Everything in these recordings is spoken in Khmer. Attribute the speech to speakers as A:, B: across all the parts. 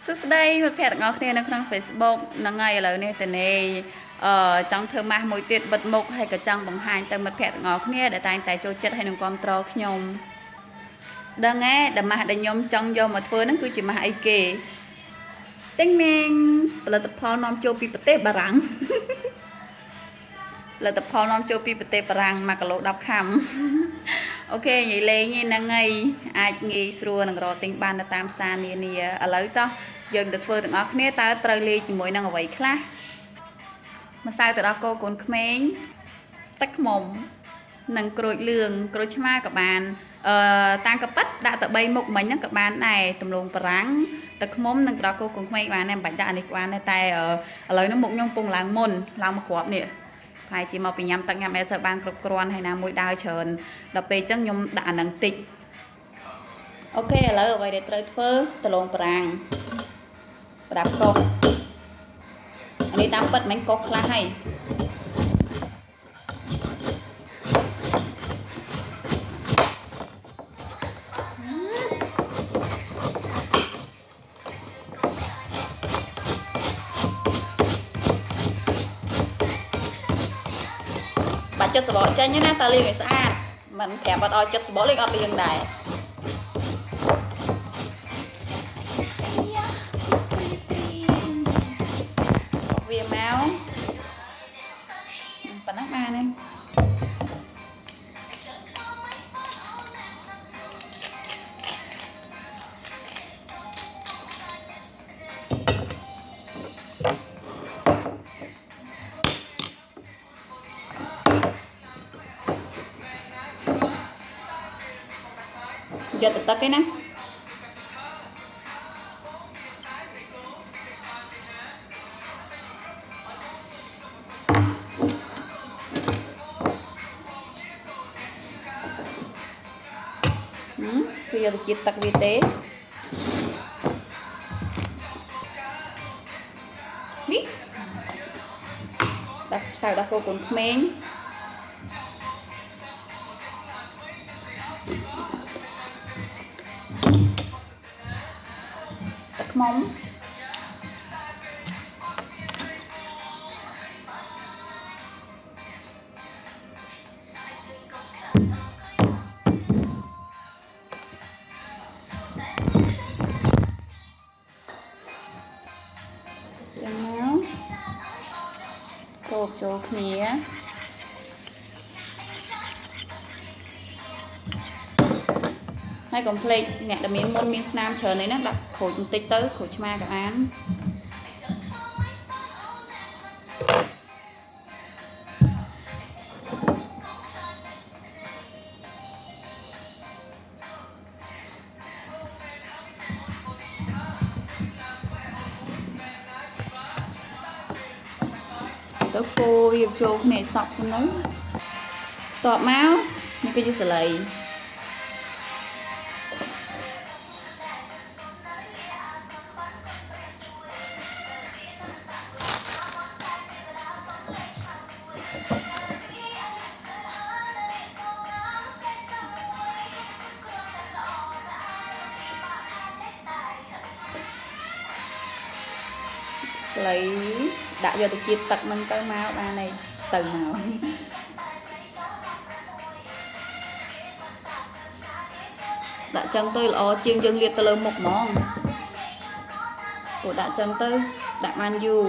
A: សួស្តីមិត្តភ័ក្តិទាំងអស់គ្នានៅក្នុង Facebook ហ្នឹងហើយឥឡូវនេះតនេចង់ធ្វើម៉ាស់មួយទៀតបិទមុខហើយក៏ចង់បង្ហាញទៅមិត្តភ័ក្តិទាំងអស់គ្នាដែលតែងតែចូលចិត្តហើយនឹងគាំទ្រខ្ញុំដឹងហ៎ដែលម៉ាស់ដែលខ្ញុំចង់យកមកធ្វើហ្នឹងគឺជាម៉ាស់អីគេទាំងមែងផលិតផលនាំចូលពីប្រទេសបារាំងផលិតផលនាំចូលពីប្រទេសបារាំង1គីឡូ10ខាំអូខេនិយាយលេងហ្នឹងហើយអាចងាយស្រួលនឹងរកទិញបាននៅតាមផ្សារនានាឥឡូវតោះយើងទៅធ្វើទាំងអស់គ្នាតើត្រូវលាយជាមួយនឹងអ្វីខ្លះម្សៅទឹកដោះគោកូនក្មេងទឹកឃ្មុំនិងក្រូចលឿងក្រូចឆ្មាក៏បានតាំងកប៉ិតដាក់ទៅ3មុខមិញហ្នឹងក៏បានដែរទំលងបារាំងទឹកឃ្មុំនិងទឹកដោះគោកូនក្មេងបានដែរមិនបាច់ដាក់អានេះក៏បានដែរតែឥឡូវនេះមុខខ្ញុំពងឡើងមុនឡើងមកគ្រាប់នេះហើយជាមកពីញ៉ាំទឹកញ៉ាំអីទៅបានគ្រប់គ្រាន់ហើយណាមួយដើរច្រើនដល់ពេលអញ្ចឹងខ្ញុំដាក់អានឹងតិចអូខេឥឡូវអ្វីដែលត្រូវធ្វើដលងប្រាំងប្រដាប់កោសអានេះតាមពិតមិនកោសខ្លះហើយបាច់ចិត្តសបកចេញណាតើលាងឲ្យស្អាតមិនប្រាប់អត់ឲ្យចិត្តសបកលេងអត់លាងដែរវាមកប៉ុណ្ណឹងបានទេយកទៅទឹកឯណាគឺយកទៅជាតិទឹកវាទេនេះដាក់ផ្សៅដាក់គោកូនក្មេងទឹកឃ្មុំចាំមកកូបចូលគ្នាហើយកុំភ្លេចអ្នកដែលមានមុនមានស្នាមច្រើននេះណាដាក់ក្រូចបន្តិចទៅក្រូចឆ្មាក៏បានទៅគោយកចូលគ្នាសពសិនទៅតបមកនេះគឺជាសលៃស្លៃដាក់យកទៅជាតិទឹកហ្នឹងទៅមកបានហើយទៅមកដាក់ចឹងទៅល្អជាងយើងលាបទៅលើមុខហ្មងព្រោះដាក់ចឹងទៅដាក់បានយូរ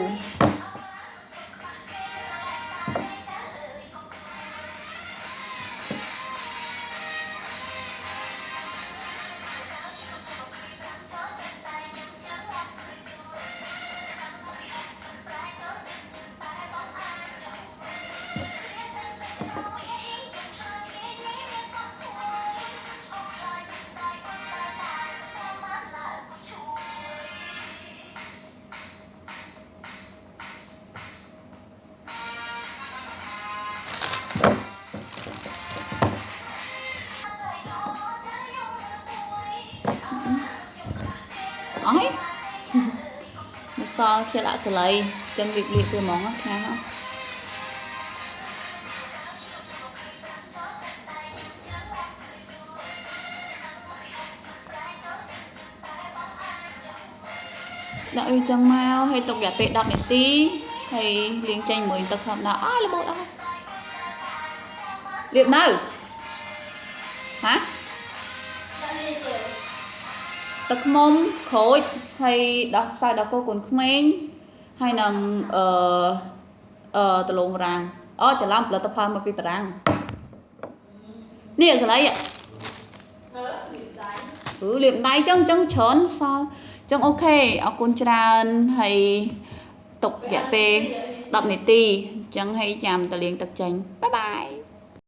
A: អស់ហើយសល់ជាដាក់សលៃចឹងលាបវាហ្មងខាងហ្នឹង ដាក់អីចឹងមកហើយទុករយៈពេល10នាទីហើយលាងចេញមួយទឹកធម្មតាអស់របូតអស់រៀបនៅហ៎ទឹកខ្មុំក្រូចហើយដោះផ្សាយដល់កូនកូនក្មេងហើយនឹងដលងបារាំងអូច្រឡំផលិតផលមកពីបារាំងនេះស្រីលាបដៃចឹងច្រើនសល់ចឹងអូខេអរគុណច្រើនហើយទុករយៈពេល10នាទីចឹងហើយចាំតលាងទឹកចេញបាយបាយ